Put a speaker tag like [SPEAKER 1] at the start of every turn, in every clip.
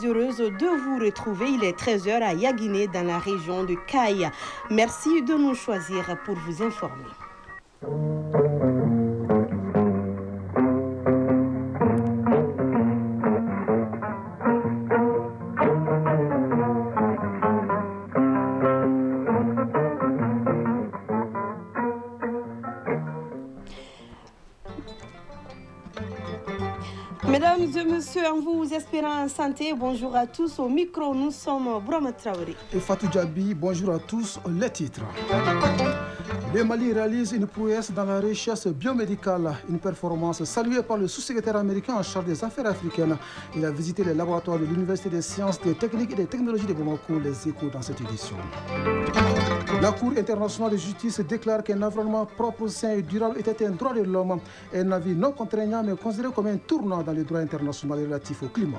[SPEAKER 1] heureuse de vous retrouver. Il est 13 heures à Yaguiné dans la région de Kaï. Merci de nous choisir pour vous informer. Mesdames et messieurs, en vous espérant en santé, bonjour à tous. Au micro, nous sommes Brahma Traoré
[SPEAKER 2] et Fatou Djabi. Bonjour à tous. Les titres. Le Mali réalise une prouesse dans la recherche biomédicale, une performance saluée par le sous-secrétaire américain en charge des affaires africaines. Il a visité les laboratoires de l'Université des sciences, des techniques et des technologies de Bamako, les échos dans cette édition. La Cour internationale de justice déclare qu'un environnement propre, sain et durable était un droit de l'homme, un avis non contraignant mais considéré comme un tournant dans le droit international relatif au climat.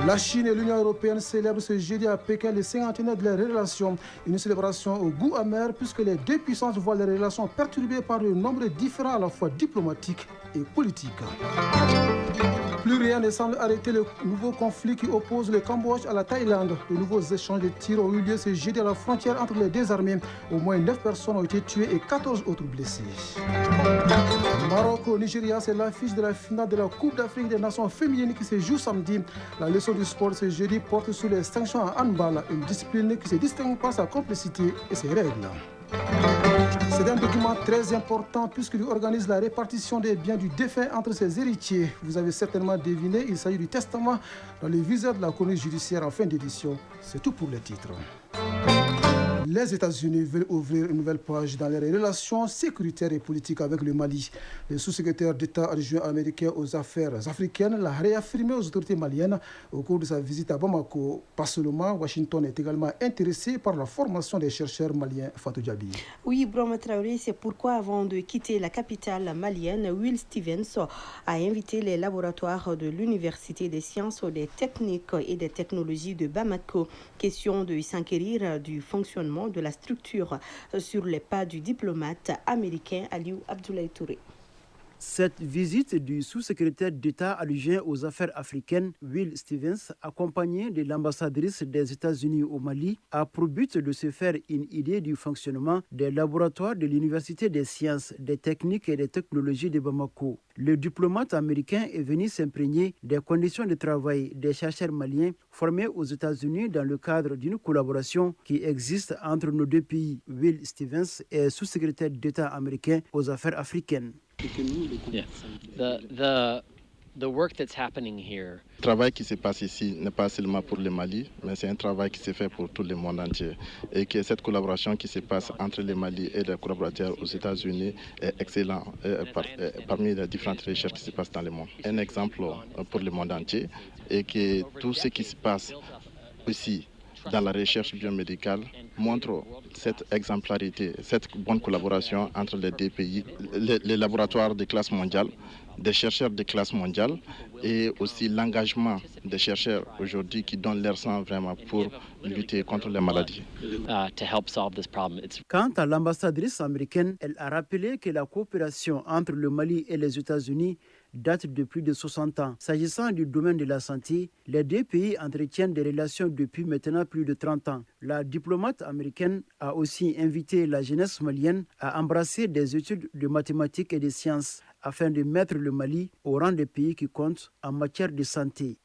[SPEAKER 2] La Chine et l'Union européenne célèbrent ce jeudi à Pékin les 50 ans de leurs relations. Une célébration au goût amer puisque les deux puissances voient les relations perturbées par de nombreux différends à la fois diplomatiques et politiques. Plus rien ne semble arrêter le nouveau conflit qui oppose le Cambodge à la Thaïlande. De nouveaux échanges de tirs ont eu lieu ce jeudi à la frontière entre les deux armées. Au moins 9 personnes ont été tuées et 14 autres blessées. Maroc au Nigeria, c'est l'affiche de la finale de la Coupe d'Afrique des Nations féminines qui se joue samedi. La leçon du sport ce jeudi porte sur les sanctions en handball, une discipline qui se distingue par sa complexité et ses règles. C'est un document très important puisqu'il organise la répartition des biens du défunt entre ses héritiers. Vous avez certainement deviné, il s'agit du testament dans le viseur de la chronique judiciaire en fin d'édition. C'est tout pour les titres. Les États-Unis veulent ouvrir une nouvelle page dans les relations sécuritaires et politiques avec le Mali. Le sous-secrétaire d'État adjoint américain aux affaires africaines l'a réaffirmé aux autorités maliennes au cours de sa visite à Bamako. Pas seulement, Washington est également intéressé par la formation des chercheurs maliens. Fatou Djabi.
[SPEAKER 1] Oui, Brahma Traoré, c'est pourquoi avant de quitter la capitale malienne, Will Stevens a invité les laboratoires de l'Université des sciences, des techniques et des technologies de Bamako. Question de s'enquérir du fonctionnement de la structure sur les pas du diplomate américain Aliou Abdoulaye Touré.
[SPEAKER 3] Cette visite du sous-secrétaire d'État adjoint aux affaires africaines, Will Stevens, accompagné de l'ambassadrice des États-Unis au Mali, a pour but de se faire une idée du fonctionnement des laboratoires de l'Université des sciences, des techniques et des technologies de Bamako. Le diplomate américain est venu s'imprégner des conditions de travail des chercheurs maliens formés aux États-Unis dans le cadre d'une collaboration qui existe entre nos deux pays. Will Stevens est sous-secrétaire d'État américain aux affaires africaines.
[SPEAKER 4] Yeah. The work that's happening here.
[SPEAKER 5] Le travail qui se passe ici n'est pas seulement pour le Mali, mais c'est un travail qui se fait pour tout le monde entier. Et que cette collaboration qui se passe entre le Mali et les collaborateurs aux États-Unis est excellente parmi les différentes recherches qui se passent dans le monde. Un exemple pour le monde entier est que tout ce qui se passe ici dans la recherche biomédicale montre cette exemplarité, cette bonne collaboration entre les deux pays, les laboratoires de classe mondiale, des chercheurs de classe mondiale et aussi l'engagement des chercheurs aujourd'hui qui donnent leur sang vraiment pour lutter contre les maladies.
[SPEAKER 3] Quant à l'ambassadrice américaine, elle a rappelé que la coopération entre le Mali et les États-Unis date de plus de 60 ans. S'agissant du domaine de la santé, les deux pays entretiennent des relations depuis maintenant plus de 30 ans. La diplomate américaine a aussi invité la jeunesse malienne à embrasser des études de mathématiques et de sciences afin de mettre le Mali au rang des pays qui comptent en matière de santé.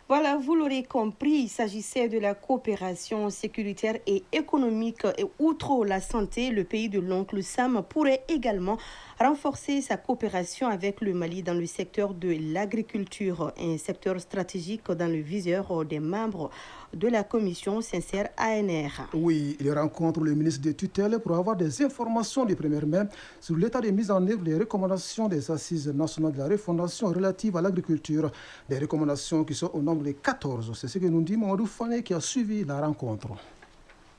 [SPEAKER 1] Voilà, vous l'aurez compris, il s'agissait de la coopération sécuritaire et économique. Et outre la santé, le pays de l'oncle Sam pourrait également renforcer sa coopération avec le Mali dans le secteur de l'agriculture, un secteur stratégique dans le viseur des membres de la commission sincère ANR.
[SPEAKER 2] Oui, il rencontre le ministre de tutelle pour avoir des informations de première main sur l'état de mise en œuvre des recommandations des assises nationales de la refondation relatives à l'agriculture, des recommandations qui sont au nombre de 14. C'est ce que nous dit Mamadou Fane qui a suivi la rencontre.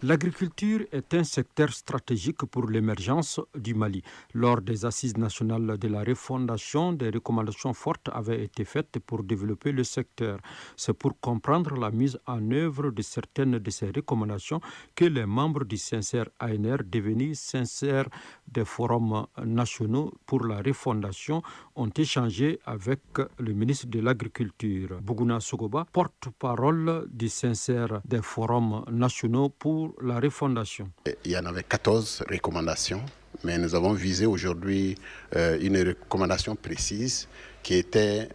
[SPEAKER 6] L'agriculture est un secteur stratégique pour l'émergence du Mali. Lors des assises nationales de la refondation, des recommandations fortes avaient été faites pour développer le secteur. C'est pour comprendre la mise en œuvre de certaines de ces recommandations que les membres du Sincère ANR, devenus Sincère des forums nationaux pour la refondation, ont échangé avec le ministre de l'Agriculture. Bougouna Sogoba, porte-parole du Sincère des forums nationaux pour la refondation.
[SPEAKER 7] Il y en avait 14 recommandations, mais nous avons visé aujourd'hui une recommandation précise qui était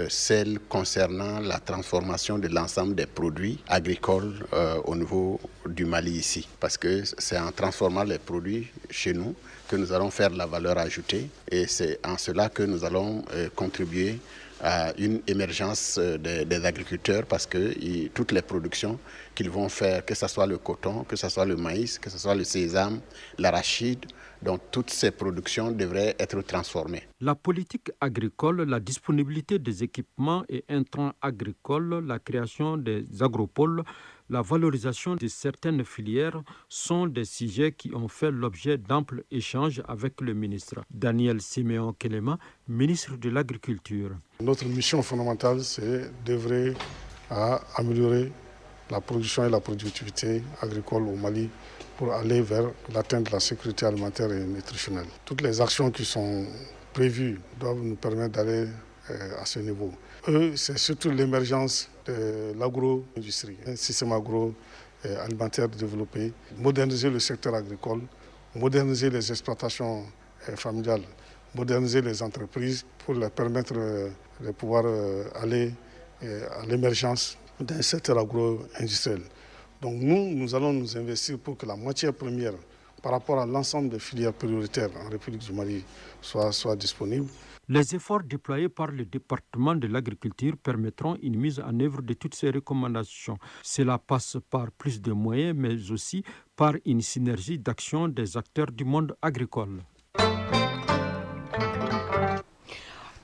[SPEAKER 7] celle concernant la transformation de l'ensemble des produits agricoles au niveau du Mali ici. Parce que c'est en transformant les produits chez nous que nous allons faire la valeur ajoutée et c'est en cela que nous allons contribuer à une émergence des agriculteurs parce que toutes les productions qu'ils vont faire, que ce soit le coton, que ce soit le maïs, que ce soit le sésame, l'arachide, donc toutes ces productions devraient être transformées.
[SPEAKER 6] La politique agricole, la disponibilité des équipements et intrants agricoles, la création des agropoles, la valorisation de certaines filières sont des sujets qui ont fait l'objet d'amples échanges avec le ministre. Daniel Siméon Kelema, ministre de l'Agriculture.
[SPEAKER 8] Notre mission fondamentale, c'est d'œuvrer à améliorer la production et la productivité agricole au Mali pour aller vers l'atteinte de la sécurité alimentaire et nutritionnelle. Toutes les actions qui sont prévues doivent nous permettre d'aller à ce niveau. C'est surtout l'émergence de l'agro-industrie, un système agroalimentaire développé, moderniser le secteur agricole, moderniser les exploitations familiales, moderniser les entreprises pour leur permettre de pouvoir aller à l'émergence d'un secteur agro-industriel. Donc nous allons nous investir pour que la matière première par rapport à l'ensemble des filières prioritaires en République du Mali soit disponible.
[SPEAKER 6] Les efforts déployés par le département de l'agriculture permettront une mise en œuvre de toutes ces recommandations. Cela passe par plus de moyens, mais aussi par une synergie d'action des acteurs du monde agricole.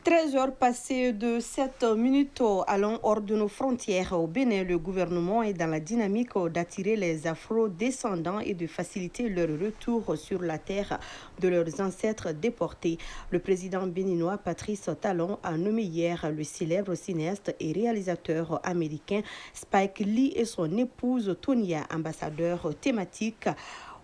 [SPEAKER 1] 13 heures passées de 7 minutes allant hors de nos frontières au Bénin, le gouvernement est dans la dynamique d'attirer les afro-descendants et de faciliter leur retour sur la terre de leurs ancêtres déportés. Le président béninois Patrice Talon a nommé hier le célèbre cinéaste et réalisateur américain Spike Lee et son épouse Tonia, ambassadeurs thématiques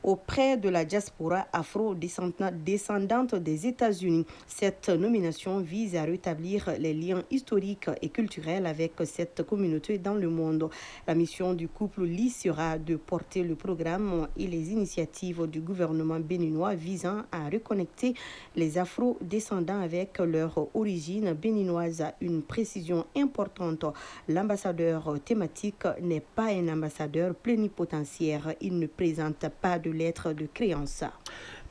[SPEAKER 1] auprès de la diaspora afro-descendante des États-Unis. Cette nomination vise à rétablir les liens historiques et culturels avec cette communauté dans le monde. La mission du couple Lee sera de porter le programme et les initiatives du gouvernement béninois visant à reconnecter les afro-descendants avec leur origine béninoise. Une précision importante, l'ambassadeur thématique n'est pas un ambassadeur plénipotentiaire. Il ne présente pas de lettre de créance.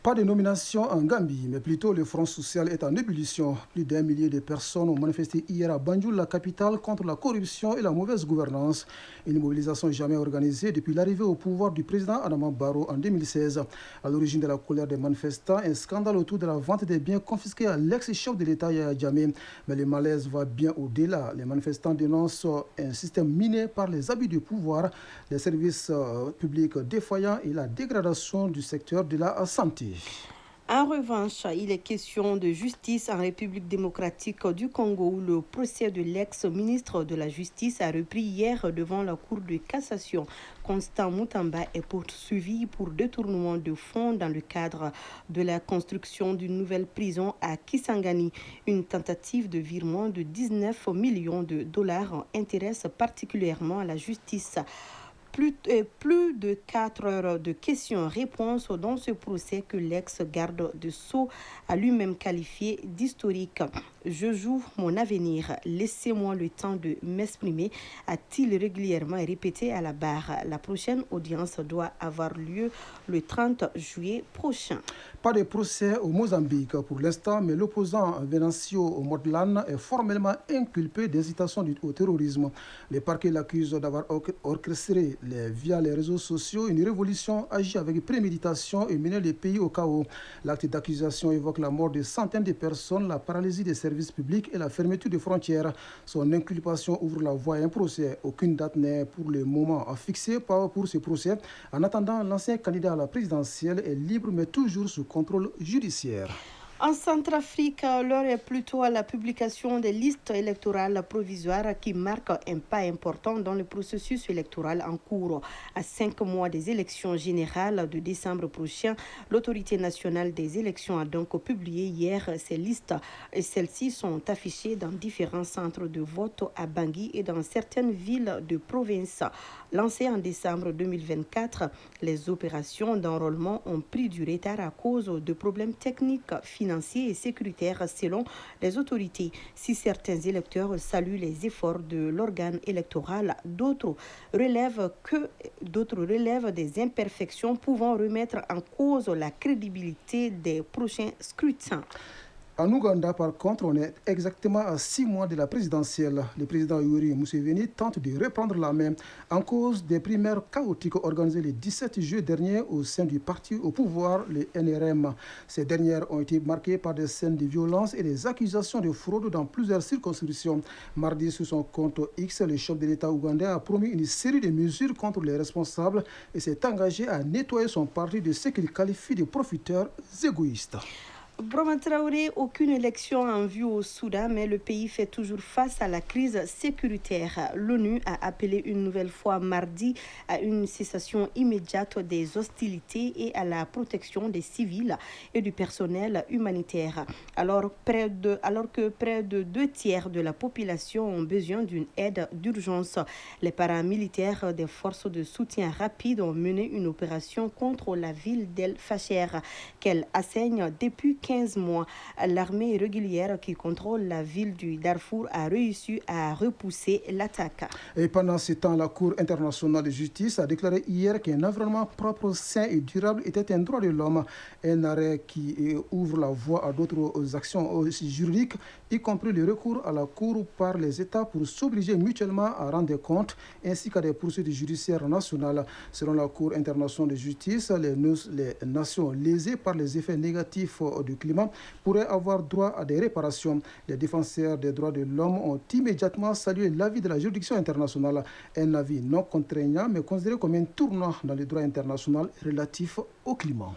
[SPEAKER 2] Pas de nomination en Gambie, mais plutôt le Front social est en ébullition. Plus d'1 millier de personnes ont manifesté hier à Banjul, la capitale, contre la corruption et la mauvaise gouvernance. Une mobilisation jamais organisée depuis l'arrivée au pouvoir du président Adama Barrow en 2016. À l'origine de la colère des manifestants, un scandale autour de la vente des biens confisqués à l'ex-chef de l'État Yahya Jammeh. Mais le malaise va bien au-delà. Les manifestants dénoncent un système miné par les abus de pouvoir, les services publics défaillants et la dégradation du secteur de la santé.
[SPEAKER 1] En revanche, il est question de justice en République démocratique du Congo où le procès de l'ex-ministre de la Justice a repris hier devant la Cour de cassation. Constant Moutamba est poursuivi pour détournement de fonds dans le cadre de la construction d'une nouvelle prison à Kisangani. Une tentative de virement de 19 millions de dollars intéresse particulièrement la justice. Plus de 4 heures de questions-réponses dans ce procès que l'ex-garde de Sceaux a lui-même qualifié d'historique. Je joue mon avenir, laissez-moi le temps de m'exprimer, a-t-il régulièrement répété à la barre. La prochaine audience doit avoir lieu le 30 juillet prochain.
[SPEAKER 2] Pas de procès au Mozambique pour l'instant, mais l'opposant Venancio Mondlane est formellement inculpé d'incitation au terrorisme. Le parquet l'accuse d'avoir orchestré via les réseaux sociaux, une révolution agit avec préméditation et mène le pays au chaos. L'acte d'accusation évoque la mort de centaines de personnes, la paralysie des services publics et la fermeture des frontières. Son inculpation ouvre la voie à un procès. Aucune date n'est pour le moment fixée pour ce procès. En attendant, l'ancien candidat à la présidentielle est libre mais toujours sous contrôle judiciaire.
[SPEAKER 1] En Centrafrique, l'heure est plutôt à la publication des listes électorales provisoires qui marquent un pas important dans le processus électoral en cours. À 5 mois des élections générales de décembre prochain, l'autorité nationale des élections a donc publié hier ces listes. Et celles-ci sont affichées dans différents centres de vote à Bangui et dans certaines villes de province. Lancées en décembre 2024, les opérations d'enrôlement ont pris du retard à cause de problèmes techniques, financiers et sécuritaires selon les autorités. Si certains électeurs saluent les efforts de l'organe électoral, d'autres relèvent des imperfections pouvant remettre en cause la crédibilité des prochains scrutins.
[SPEAKER 2] En Ouganda, par contre, on est exactement à 6 mois de la présidentielle. Le président Yoweri Museveni tente de reprendre la main en cause des primaires chaotiques organisées le 17 juillet dernier au sein du parti au pouvoir, le NRM. Ces dernières ont été marquées par des scènes de violence et des accusations de fraude dans plusieurs circonscriptions. Mardi, sur son compte X, le chef de l'État ougandais a promis une série de mesures contre les responsables et s'est engagé à nettoyer son parti de ce qu'il qualifie de profiteurs égoïstes.
[SPEAKER 1] Brahma Traoré, aucune élection en vue au Soudan, mais le pays fait toujours face à la crise sécuritaire. L'ONU a appelé une nouvelle fois mardi à une cessation immédiate des hostilités et à la protection des civils et du personnel humanitaire. Alors que près de 2/3 de la population ont besoin d'une aide d'urgence, les paramilitaires des forces de soutien rapide ont mené une opération contre la ville d'El Fasher, qu'elle assègne depuis 15 mois. L'armée régulière qui contrôle la ville du Darfour a réussi à repousser l'attaque.
[SPEAKER 2] Et pendant ce temps, la Cour internationale de justice a déclaré hier qu'un environnement propre, sain et durable était un droit de l'homme. Un arrêt qui ouvre la voie à d'autres actions juridiques, y compris le recours à la Cour par les États pour s'obliger mutuellement à rendre des comptes, ainsi qu'à des poursuites judiciaires nationales. Selon la Cour internationale de justice, les nations lésées par les effets négatifs du climat pourraient avoir droit à des réparations. Les défenseurs des droits de l'homme ont immédiatement salué l'avis de la juridiction internationale, un avis non contraignant mais considéré comme un tournant dans le droit international relatif au climat.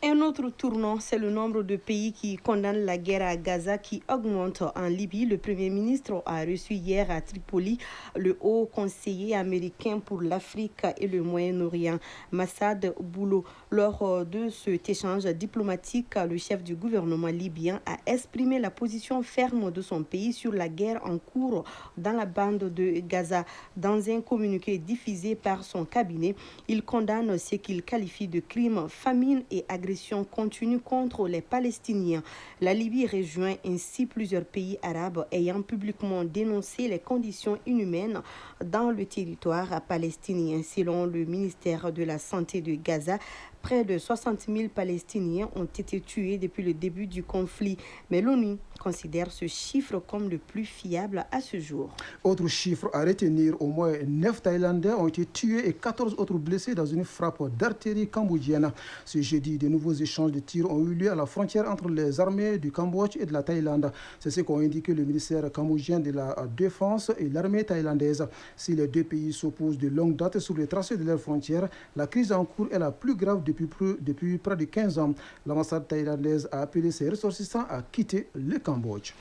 [SPEAKER 1] Un autre tournant, c'est le nombre de pays qui condamnent la guerre à Gaza qui augmente en Libye. Le Premier ministre a reçu hier à Tripoli le haut conseiller américain pour l'Afrique et le Moyen-Orient, Massad Boulo. Lors de cet échange diplomatique, le chef du gouvernement libyen a exprimé la position ferme de son pays sur la guerre en cours dans la bande de Gaza. Dans un communiqué diffusé par son cabinet, il condamne ce qu'il qualifie de crimes, famine et agression continue contre les Palestiniens. La Libye rejoint ainsi plusieurs pays arabes ayant publiquement dénoncé les conditions inhumaines dans le territoire palestinien. Selon le ministère de la Santé de Gaza, près de 60 000 Palestiniens ont été tués depuis le début du conflit. Mais l'ONU considère ce chiffre comme le plus fiable à ce jour.
[SPEAKER 2] Autre chiffre à retenir, au moins 9 Thaïlandais ont été tués et 14 autres blessés dans une frappe d'artillerie cambodgienne. Ce jeudi, de nouveaux échanges de tirs ont eu lieu à la frontière entre les armées du Cambodge et de la Thaïlande. C'est ce qu'ont indiqué le ministère cambodgien de la Défense et l'armée thaïlandaise. Si les deux pays s'opposent de longue date sur les tracés de leurs frontières, la crise en cours est la plus grave depuis près de 15 ans. L'ambassade thaïlandaise a appelé ses ressortissants à quitter le Cambodge.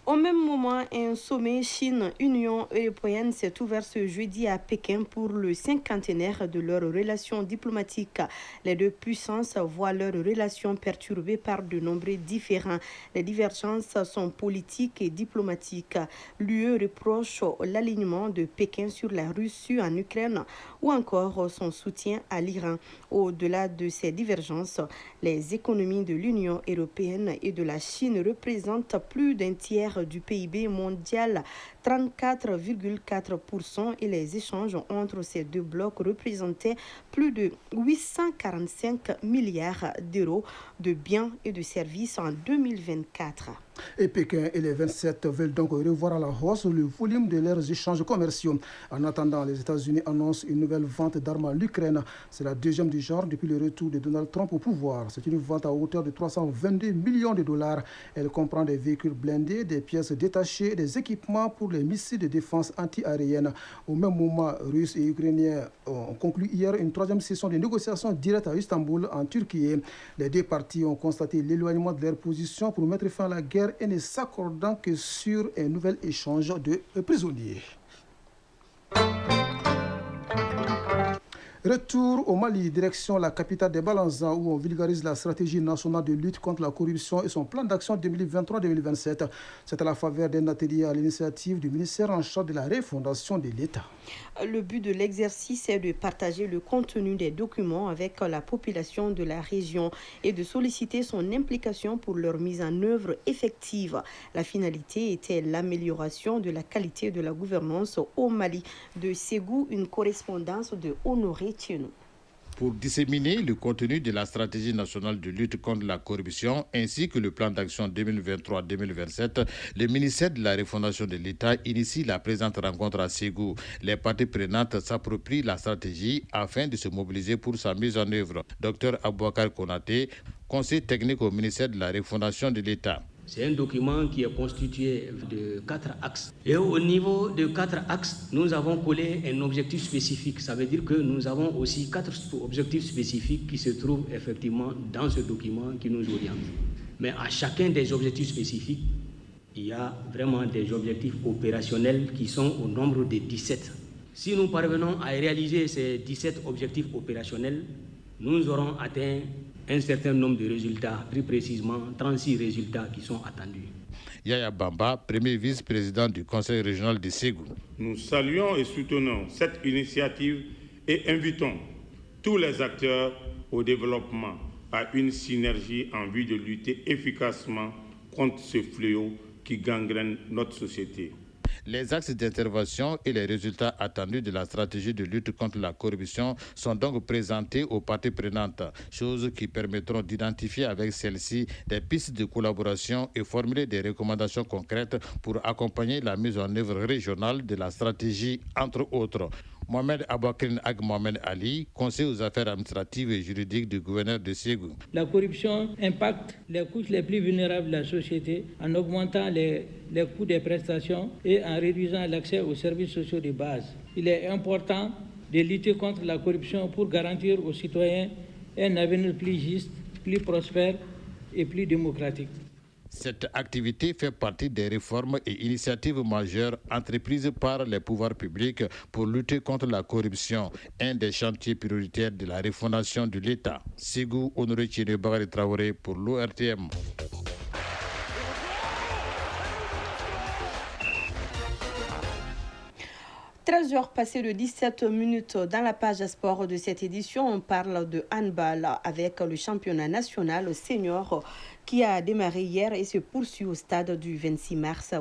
[SPEAKER 1] Au même moment, un sommet Chine-Union européenne s'est ouvert ce jeudi à Pékin pour le 50e de leurs relations diplomatiques. Les deux puissances voient leurs relations perturbées par de nombreux différends. Les divergences sont politiques et diplomatiques. L'UE reproche l'alignement de Pékin sur la Russie en Ukraine ou encore son soutien à l'Iran. Au-delà de ces divergences, les économies de l'Union européenne et de la Chine représentent plus d'un tiers du PIB mondial, 34,4% et les échanges entre ces deux blocs représentaient plus de 845 milliards d'euros de biens et de services en 2024.
[SPEAKER 2] Et Pékin et les 27 veulent donc revoir à la hausse le volume de leurs échanges commerciaux. En attendant, les États-Unis annoncent une nouvelle vente d'armes à l'Ukraine. C'est la deuxième du genre depuis le retour de Donald Trump au pouvoir. C'est une vente à hauteur de 322 millions de dollars. Elle comprend des véhicules blindés, des pièces détachées, des équipements pour les missiles de défense anti-aérienne. Au même moment, Russes et Ukrainiens ont conclu hier une troisième session de négociations directes à Istanbul, en Turquie. Les deux parties ont constaté l'éloignement de leur position pour mettre fin à la guerre et ne s'accordant que sur un nouvel échange de prisonniers. Retour au Mali, direction la capitale des Balanzans, où on vulgarise la stratégie nationale de lutte contre la corruption et son plan d'action 2023-2027. C'est à la faveur d'un atelier à l'initiative du ministère en charge de la refondation de l'État.
[SPEAKER 1] Le but de l'exercice est de partager le contenu des documents avec la population de la région et de solliciter son implication pour leur mise en œuvre effective. La finalité était l'amélioration de la qualité de la gouvernance au Mali. De Ségou, une correspondance de Honoré Thienou.
[SPEAKER 9] Pour disséminer le contenu de la stratégie nationale de lutte contre la corruption ainsi que le plan d'action 2023-2027, le ministère de la refondation de l'État initie la présente rencontre à Ségou. Les parties prenantes s'approprient la stratégie afin de se mobiliser pour sa mise en œuvre. Dr Aboubakar Konaté, conseiller technique au ministère de la refondation de l'État.
[SPEAKER 10] C'est un document qui est constitué de 4 axes. Et au niveau de 4 axes, nous avons collé un objectif spécifique. Ça veut dire que nous avons aussi 4 objectifs spécifiques qui se trouvent effectivement dans ce document qui nous oriente. Mais à chacun des objectifs spécifiques, il y a vraiment des objectifs opérationnels qui sont au nombre de 17. Si nous parvenons à réaliser ces 17 objectifs opérationnels, nous aurons atteint un certain nombre de résultats, plus précisément 36 résultats qui sont attendus.
[SPEAKER 9] Yaya Bamba, premier vice-président du Conseil régional de Ségou.
[SPEAKER 11] Nous saluons et soutenons cette initiative et invitons tous les acteurs au développement à une synergie en vue de lutter efficacement contre ce fléau qui gangrène notre société.
[SPEAKER 9] Les axes d'intervention et les résultats attendus de la stratégie de lutte contre la corruption sont donc présentés aux parties prenantes, choses qui permettront d'identifier avec celles-ci des pistes de collaboration et formuler des recommandations concrètes pour accompagner la mise en œuvre régionale de la stratégie, entre autres. Mohamed Abouakrine Ag Mohamed Ali, conseiller aux affaires administratives et juridiques du gouverneur de Ségou.
[SPEAKER 12] La corruption impacte les couches les plus vulnérables de la société en augmentant les coûts des prestations et en réduisant l'accès aux services sociaux de base. Il est important de lutter contre la corruption pour garantir aux citoyens un avenir plus juste, plus prospère et plus démocratique.
[SPEAKER 9] Cette activité fait partie des réformes et initiatives majeures entreprises par les pouvoirs publics pour lutter contre la corruption, un des chantiers prioritaires de la refondation de l'État. Ségou Honoré Thienou Bakary Traoré pour l'ORTM. «
[SPEAKER 1] 13 heures passées de 17 minutes dans la page sport de cette édition. On parle de handball avec le championnat national senior qui a démarré hier et se poursuit au stade du 26 mars.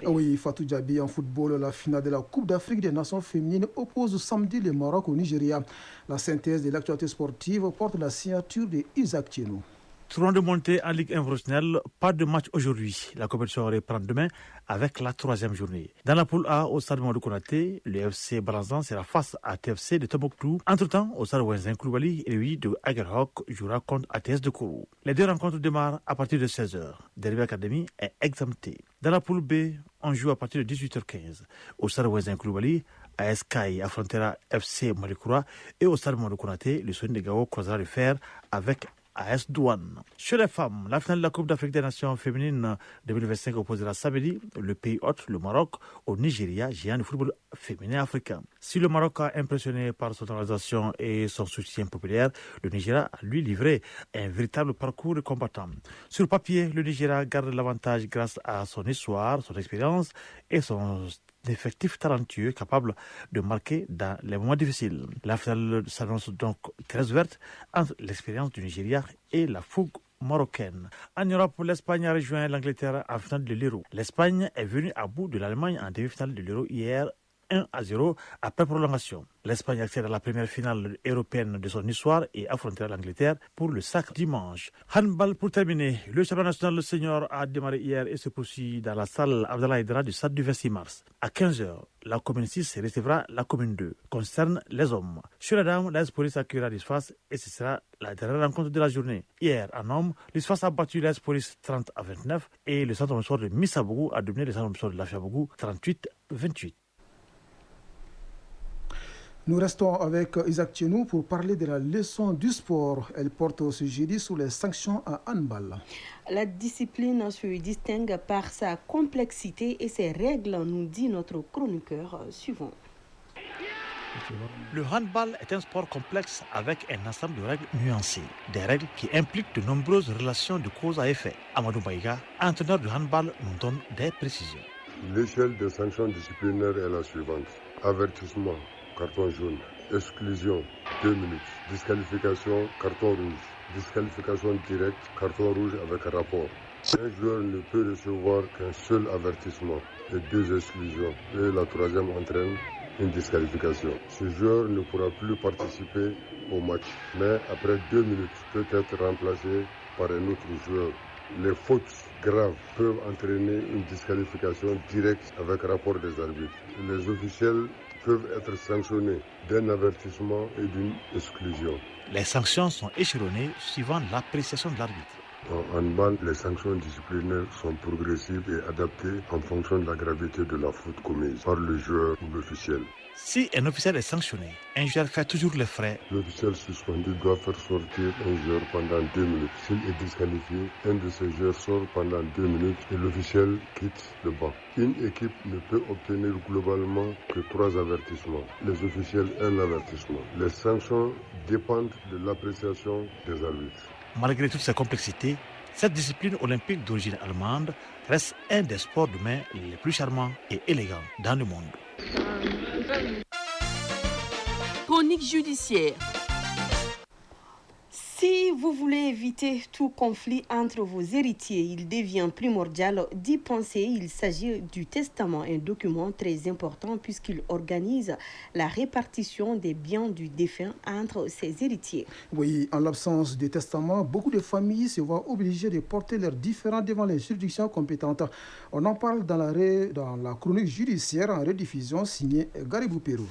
[SPEAKER 2] Oui, Fatou Djabi, en football, la finale de la Coupe d'Afrique des Nations féminines oppose samedi le Maroc au Nigeria. La synthèse de l'actualité sportive porte la signature de Isaac Thienou.
[SPEAKER 13] Tournoi de montée en Ligue 1 professionnelle, pas de match aujourd'hui. La compétition reprend demain avec la 3e journée. Dans la poule A, au stade Mamadou Konaté, le FC Balanzan sera face à TFC de Tombouctou. Entre-temps, au stade Wenzin Koulibaly, lui de Agerhawk jouera contre ATS de Kourou. Les deux rencontres démarrent à partir de 16h. Derby Academy est exempté. Dans la poule B, on joue à partir de 18h15. Au stade Wenzin Koulibaly, AS Kai affrontera FC Malikoura et au stade Mamadou Konaté, le Sony de Gao croisera le fer avec AS Douane. Chez les femmes, la finale de la Coupe d'Afrique des Nations féminines 2025 opposera samedi le pays hôte, le Maroc, au Nigeria, géant du football féminin africain. Si le Maroc a impressionné par son organisation et son soutien populaire, le Nigeria a lui livré un véritable parcours de combattant. Sur papier, le Nigeria garde l'avantage grâce à son histoire, son expérience et son effectif talentueux capable de marquer dans les moments difficiles. La finale s'annonce donc très ouverte entre l'expérience du Nigeria et la fougue marocaine. En Europe, l'Espagne a rejoint l'Angleterre en finale de l'Euro. L'Espagne est venue à bout de l'Allemagne en demi-finale de l'Euro hier, 1-0 après prolongation. L'Espagne accède à la première finale européenne de son histoire et affrontera l'Angleterre pour le sacre dimanche. Handball pour terminer. Le championnat national senior a démarré hier et se poursuit dans la salle Abdallah Idra du stade du 26 mars. À 15h, la commune 6 recevra la commune 2. Concerne les hommes. Sur la dame, l'AS Police accueillera l'ISFAS et ce sera la dernière rencontre de la journée. Hier, en homme, l'ISFAS a battu l'AS Police 30-29 et le centre sport de Missabougou a dominé le centre sport de Lafiabougou 38-28.
[SPEAKER 2] Nous restons avec Isaac Tchenou pour parler de la leçon du sport. Elle porte ce jeudi sur les sanctions à handball.
[SPEAKER 1] La discipline se distingue par sa complexité et ses règles, nous dit notre chroniqueur suivant.
[SPEAKER 13] Le handball est un sport complexe avec un ensemble de règles nuancées. Des règles qui impliquent de nombreuses relations de cause à effet. Amadou Baïga, entraîneur de handball, nous donne des précisions.
[SPEAKER 14] L'échelle des sanctions disciplinaires est la suivante. Avertissement, carton jaune. Exclusion, 2 minutes. Disqualification, carton rouge. Disqualification directe, carton rouge avec rapport. Un joueur ne peut recevoir qu'un seul avertissement et 2 exclusions. Et la troisième entraîne une disqualification. Ce joueur ne pourra plus participer au match, mais après 2 minutes peut être remplacé par un autre joueur. Les fautes graves peuvent entraîner une disqualification directe avec rapport des arbitres. Les officiels peuvent être sanctionnés d'un avertissement et d'une exclusion.
[SPEAKER 13] Les sanctions sont échelonnées suivant l'appréciation de l'arbitre.
[SPEAKER 14] En handball, les sanctions disciplinaires sont progressives et adaptées en fonction de la gravité de la faute commise par le joueur ou l'officiel.
[SPEAKER 13] Si un officiel est sanctionné, un joueur fait toujours les frais.
[SPEAKER 14] L'officiel suspendu doit faire sortir un joueur pendant 2 minutes. S'il est disqualifié, un de ses joueurs sort pendant 2 minutes et l'officiel quitte le banc. Une équipe ne peut obtenir globalement que 3 avertissements. Les officiels, 1 avertissement. Les sanctions dépendent de l'appréciation des arbitres.
[SPEAKER 13] Malgré toutes ces complexités, cette discipline olympique d'origine allemande reste un des sports de main les plus charmants et élégants dans le monde.
[SPEAKER 15] Chronique judiciaire.
[SPEAKER 1] Si vous voulez éviter tout conflit entre vos héritiers, il devient primordial d'y penser. Il s'agit du testament, un document très important puisqu'il organise la répartition des biens du défunt entre ses héritiers.
[SPEAKER 2] Oui, en l'absence de testament, beaucoup de familles se voient obligées de porter leurs différends devant les juridictions compétentes. On en parle dans la chronique judiciaire en rediffusion signée Garibou Pérou.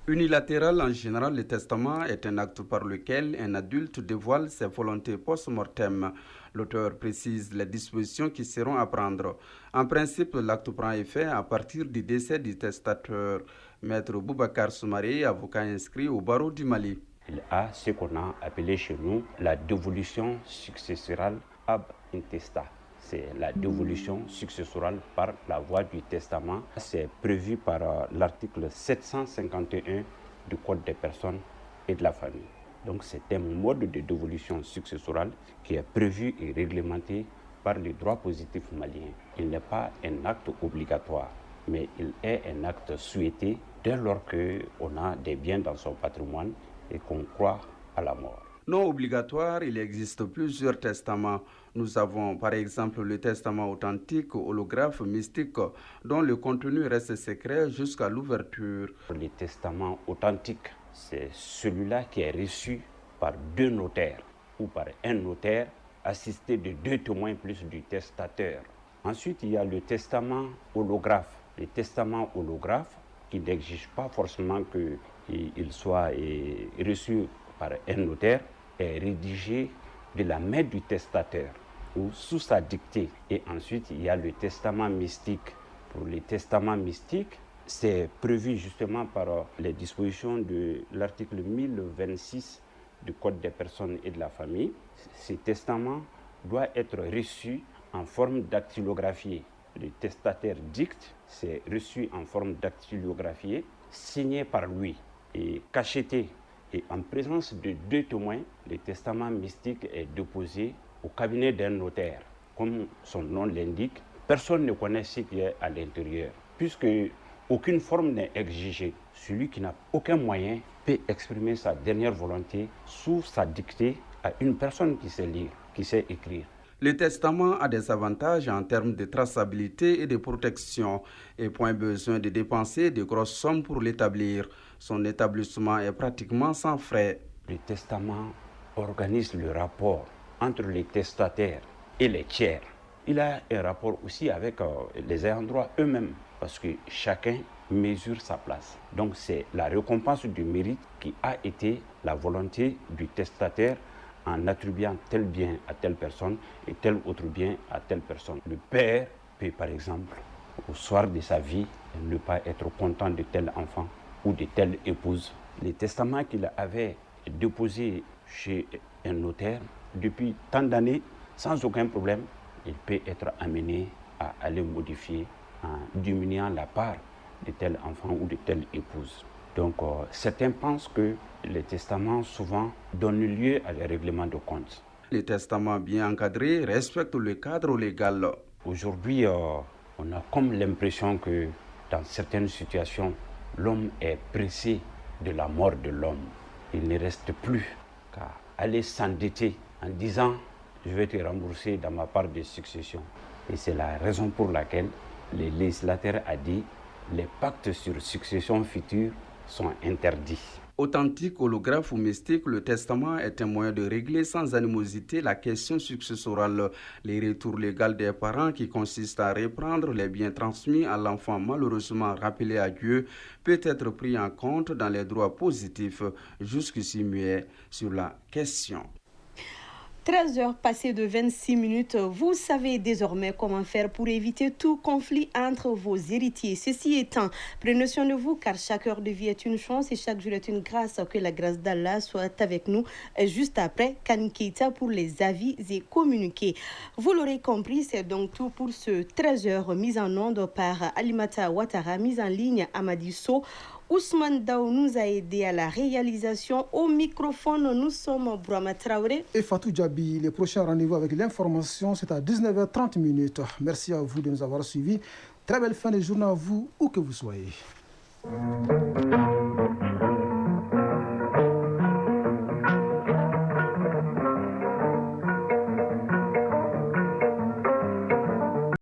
[SPEAKER 16] Unilatéral en général, le testament est un acte par lequel un adulte dévoile ses volontés post-mortem. L'auteur précise les dispositions qui seront à prendre. En principe, l'acte prend effet à partir du décès du testateur. Maître Boubacar Soumaré, avocat inscrit au barreau du Mali.
[SPEAKER 17] Il a ce qu'on a appelé chez nous la dévolution successorale ab intestat. C'est la dévolution successorale par la voie du testament. C'est prévu par l'article 751 du Code des personnes et de la famille. Donc c'est un mode de dévolution successorale qui est prévu et réglementé par le droit positif malien. Il n'est pas un acte obligatoire, mais il est un acte souhaité dès lors qu'on a des biens dans son patrimoine et qu'on croit à la mort.
[SPEAKER 16] Non obligatoire, il existe plusieurs testaments. Nous avons par exemple le testament authentique, holographe, mystique, dont le contenu reste secret jusqu'à l'ouverture.
[SPEAKER 17] Le testament authentique, c'est celui-là qui est reçu par 2 notaires ou par un notaire assisté de 2 témoins plus du testateur. Ensuite, il y a le testament holographe. Le testament holographe qui n'exige pas forcément qu'il soit reçu par un notaire, est rédigé de la main du testateur ou sous sa dictée. Et ensuite, il y a le testament mystique. Pour le testament mystique, c'est prévu justement par les dispositions de l'article 1026 du Code des personnes et de la famille. Ce testament doit être reçu en forme dactylographiée. Le testateur dicte, c'est reçu en forme dactylographiée, signé par lui et cacheté. Et en présence de 2 témoins, le testament mystique est déposé au cabinet d'un notaire. Comme son nom l'indique, personne ne connaît ce qui est à l'intérieur, puisque aucune forme n'est exigée. Celui qui n'a aucun moyen peut exprimer sa dernière volonté sous sa dictée à une personne qui sait lire. qui sait écrire.
[SPEAKER 16] Le testament a des avantages en termes de traçabilité et de protection et point besoin de dépenser de grosses sommes pour l'établir. Son établissement est pratiquement sans frais.
[SPEAKER 17] Le testament organise le rapport entre les testataires et les tiers. Il a un rapport aussi avec les ayants droit eux-mêmes parce que chacun mesure sa place. Donc c'est la récompense du mérite qui a été la volonté du testataire en attribuant tel bien à telle personne et tel autre bien à telle personne. Le père peut par exemple, au soir de sa vie, ne pas être content de tel enfant ou de telle épouse. Les testaments qu'il avait déposés chez un notaire depuis tant d'années, sans aucun problème, il peut être amené à aller modifier en diminuant la part de tel enfant ou de telle épouse. Donc certains pensent que les testaments souvent donnent lieu à des règlements de comptes.
[SPEAKER 16] Les testaments bien encadrés respectent le cadre légal.
[SPEAKER 17] Aujourd'hui, on a comme l'impression que dans certaines situations, l'homme est pressé de la mort de l'homme. Il ne reste plus qu'à aller s'endetter en disant « je vais te rembourser dans ma part de succession ». Et c'est la raison pour laquelle le législateur a dit « les pactes sur succession future sont interdits ».
[SPEAKER 16] Authentique, holographe ou mystique, le testament est un moyen de régler sans animosité la question successorale. Les retours légaux des parents qui consistent à reprendre les biens transmis à l'enfant malheureusement rappelé à Dieu peut être pris en compte dans les droits positifs, jusqu'ici muets sur la question.
[SPEAKER 1] 13 heures passées de 26 minutes, vous savez désormais comment faire pour éviter tout conflit entre vos héritiers. Ceci étant, prenez soin de vous car chaque heure de vie est une chance et chaque jour est une grâce. Que la grâce d'Allah soit avec nous juste après Kani Keita pour les avis et communiqués. Vous l'aurez compris, c'est donc tout pour ce 13 heures mise en onde par Alimata Ouattara, mise en ligne Amadi So. Ousmane Daou nous a aidé à la réalisation. Au microphone, nous sommes Brahma Traoré
[SPEAKER 2] et Fatou Djabi. Les prochains rendez-vous avec l'information, c'est à 19h30. Merci à vous de nous avoir suivis. Très belle fin de journée à vous, où que vous soyez.